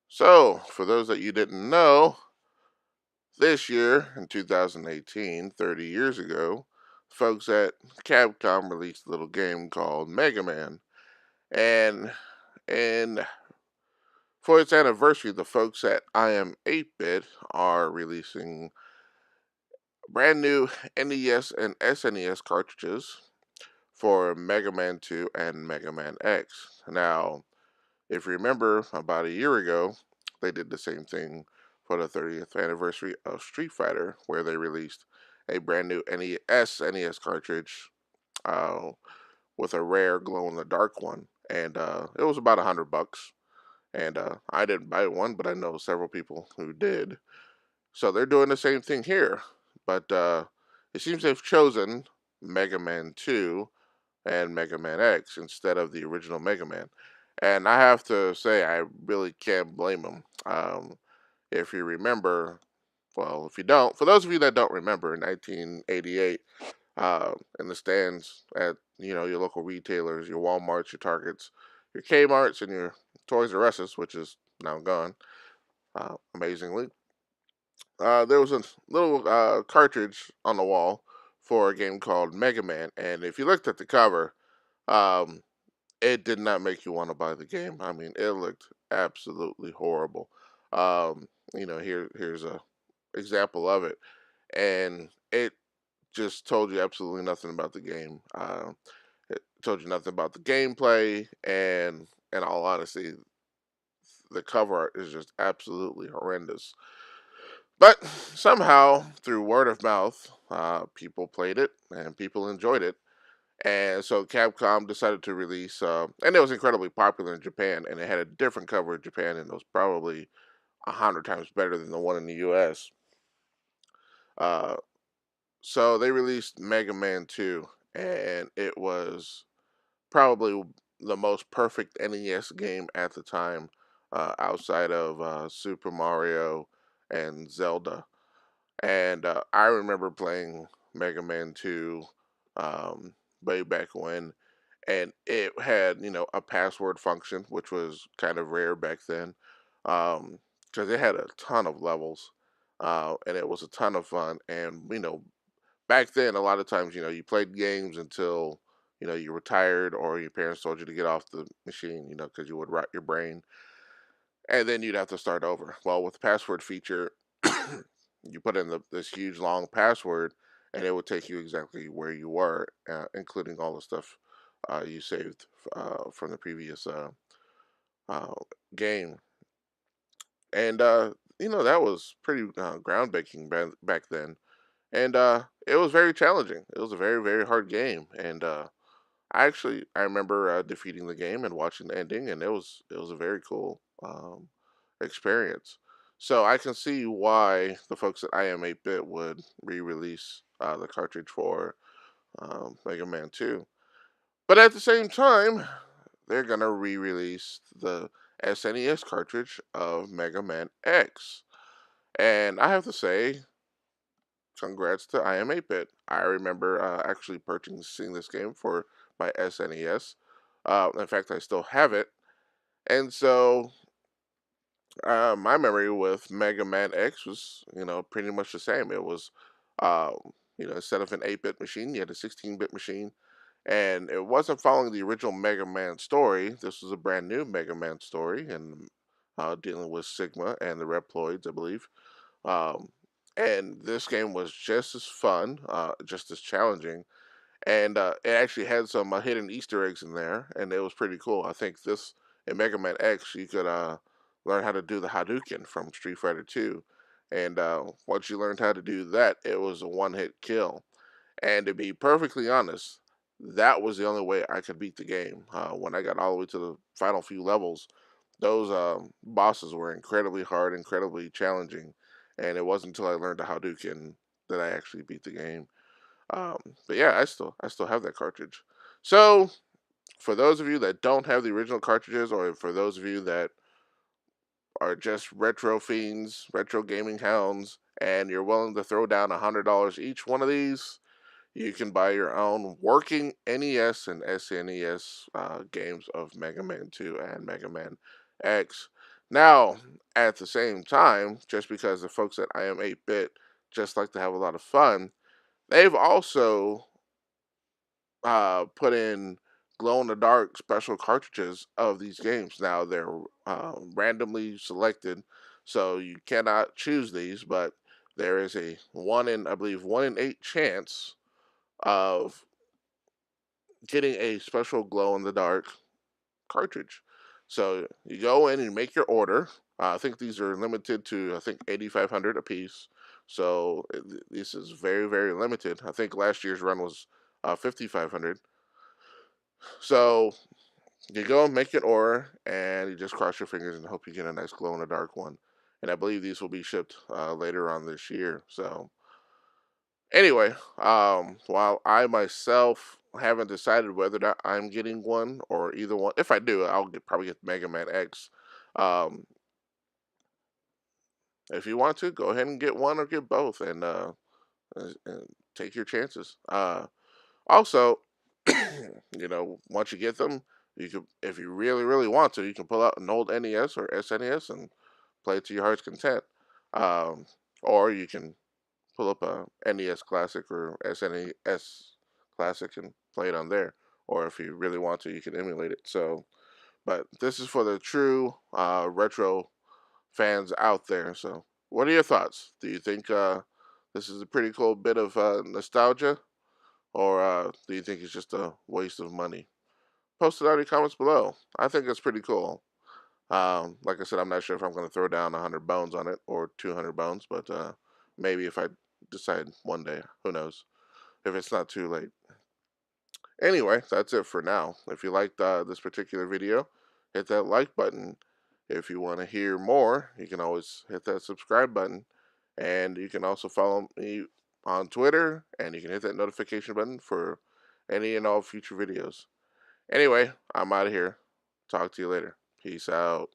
So, for those that you didn't know, this year in 2018, 30 years ago, folks at Capcom released a little game called Mega Man. And for its anniversary, the folks at I Am 8-Bit are releasing brand new NES and SNES cartridges for Mega Man 2 and Mega Man X. Now, if you remember, about a year ago, they did the same thing for the 30th anniversary of Street Fighter, where they released a brand new NES cartridge uh, with a rare glow in the dark one, and it was about $100. And I didn't buy one, but I know several people who did. So they're doing the same thing here, but it seems they've chosen Mega Man 2 and Mega Man X instead of the original Mega Man. And I have to say, I really can't blame them. If you remember, well, if you don't, for those of you that don't remember, in 1988, in the stands at your local retailers, your WalMarts, your Targets, your Kmart's, and your Toys R Us's, which is now gone, amazingly, there was a little cartridge on the wall for a game called Mega Man, and if you looked at the cover, um, it did not make you want to buy the game. I mean, it looked absolutely horrible. Here's a example of it, and it just told you absolutely nothing about the game. It told you nothing about the gameplay, and in all honesty, the cover art is just absolutely horrendous. But somehow, through word of mouth, people played it and people enjoyed it. And so Capcom decided to release, and it was incredibly popular in Japan, and it had a different cover in Japan, and it was probably 100 times better than the one in the U.S. Uh, so they released Mega Man 2, and it was probably the most perfect NES game at the time, outside of Super Mario and Zelda. And I remember playing Mega Man 2 um, way back when, and it had a password function, which was kind of rare back then, because it had a ton of levels, and it was a ton of fun. And back then, a lot of times, you played games until you retired or your parents told you to get off the machine, because you would rot your brain, and then you'd have to start over. Well, with the password feature, you put in this huge long password, and it would take you exactly where you were, including all the stuff you saved from the previous uh, game. And that was pretty groundbreaking back then. And it was very challenging. It was a very very hard game, and I remember defeating the game and watching the ending, and it was a very cool experience. So I can see why the folks at I Am 8-Bit would re-release the cartridge for Mega Man 2. But at the same time, they're gonna re-release the SNES cartridge of Mega Man X. And I have to say, congrats to I Am 8-Bit. I remember actually purchasing this game for my SNES. In fact, I still have it. And so my memory with Mega Man X was, pretty much the same. It was, instead of an 8-bit machine, you had a 16-bit machine. And it wasn't following the original Mega Man story. This was a brand new Mega Man story and dealing with Sigma and the Reploids, I believe. Um, and this game was just as fun, just as challenging, and it actually had some hidden Easter eggs in there, and it was pretty cool. I think this in Mega Man X, you could learn how to do the Hadouken from Street Fighter 2, and once you learned how to do that, it was a one-hit kill. And to be perfectly honest, that was the only way I could beat the game. When I got all the way to the final few levels, those bosses were incredibly hard, incredibly challenging, and it wasn't until I learned the Hadouken that I actually beat the game. Um, but yeah, I still have that cartridge. So for those of you that don't have the original cartridges, or for those of you that are just retro fiends, retro gaming hounds, and you're willing to throw down $100 each one of these, you can buy your own working NES and SNES games of Mega Man 2 and Mega Man X. Now, at the same time, just because the folks at I Am 8-Bit just like to have a lot of fun, they've also put in glow in the dark special cartridges of these games. Now they're randomly selected, so you cannot choose these, but there is a one in, I believe, 1 in 8 chance of getting a special glow in the dark cartridge. So you go in and make your order. I think these are limited to, I think, 8,500 a piece. So this is very, very limited. I think last year's run was 5,500. So you go and make an order, and you just cross your fingers and hope you get a nice glow in the dark one. And I believe these will be shipped later on this year. So anyway, while I myself haven't decided whether or not I'm getting one or either one, if I do, probably get Mega Man X. Um, if you want to, go ahead and get one or get both, and take your chances. Also, once you get them, you can, if you really, really want to, you can pull out an old NES or SNES and play it to your heart's content. Um, or you can pull up a NES Classic or SNES Classic and play it on there. Or if you really want to, you can emulate it. So, but this is for the true retro fans out there. So, what are your thoughts? Do you think this is a pretty cool bit of nostalgia, or do you think it's just a waste of money? Post it out in the comments below. I think it's pretty cool. Like I said, I'm not sure if I'm going to throw down 100 bones on it or 200 bones, but maybe if I decide one day, who knows? If it's not too late. Anyway, that's it for now. If you liked this particular video, hit that like button. If you want to hear more, you can always hit that subscribe button. And you can also follow me on Twitter, and you can hit that notification button for any and all future videos. Anyway, I'm out of here. Talk to you later. Peace out.